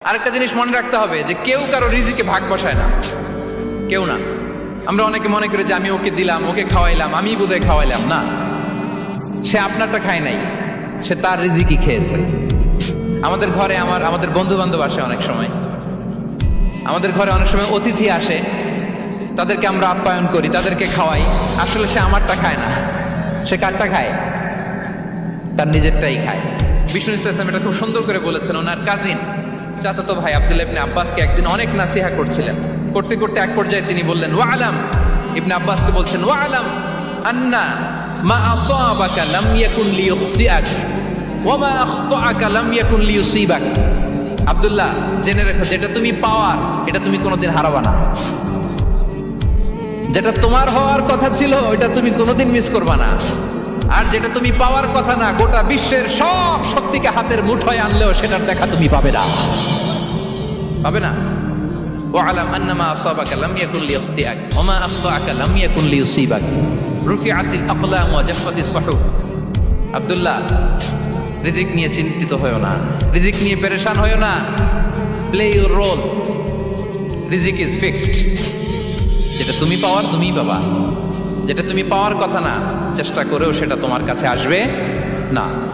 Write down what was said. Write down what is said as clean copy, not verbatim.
আরেকটা জিনিস মনে রাখতে হবে যে কেউ কারো রিজিকে ভাগ বসায় না, কেউ না। আমরা অনেকে মনে করি যে আমি ওকে দিলাম, ওকে খাওয়াইলাম, আমি বোধহয় খাওয়াইলাম। না, সে আপনারটা খায় নাই, সে তার রিজিকই খেয়েছে। আমাদের ঘরে আমাদের বন্ধু বান্ধব আসে, অনেক সময় আমাদের ঘরে অনেক সময় অতিথি আসে, তাদেরকে আমরা আপ্যায়ন করি, তাদেরকে খাওয়াই। আসলে সে আমারটা খায় না, সে কারটা খায়? তার নিজেরটাই খায়। বিষ্ণু ইসলাম এটা খুব সুন্দর করে বলেছেন। ওনার কাজিন চাচাতো ভাই আব্দুল্লাহ ইবনে আব্বাসকে একদিন অনেক নাসিহা করছিলেন। করতে করতে এক পর্যায়ে তিনি বললেন, ওয়া আলাম, ইবনে আব্বাসকে বলছেন, ওয়া আলাম আন্না মা আসাবাকা লাম ইয়াকুন লিইখতিআক ওয়া মা আখতাআকা লাম ইয়াকুন লিইউসিবাক। আব্দুল্লাহ, জেনে রেখো, যেটা তুমি পাওয়ার এটা তুমি কোনোদিন হারাবা না। যেটা তোমার হওয়ার কথা ছিল ওইটা তুমি কোনোদিন মিস করবা না। আর যেটা তুমি পাওয়ার কথা না, গোটা বিশ্বের সব শক্তিকে হাতের মুঠোয় আনলেও সেটার দেখা তুমি পাবে না, পাবে না। ওয়ালাম আন্নামা আসাবাকা লাম ইয়াকুন লিইখতিআক ওয়া মা আখতাআকা লাম ইয়াকুন লিইউসিবাক রুফিআতিল আকলাম ওয়া জাফফাতিস সুহুফ। আব্দুল্লাহ, রিজিক নিয়ে চিন্তিত হয়ো না, রিজিক নিয়ে পেরেশান হয়ো না। প্লে ইউর রোল, রিজিক ইজ ফিক্সড। যেটা তুমি পাওয়ার তুমিই পাবা, যেটা তুমি পাওয়ার কথা না, চেষ্টা করেও সেটা তোমার কাছে আসবে না।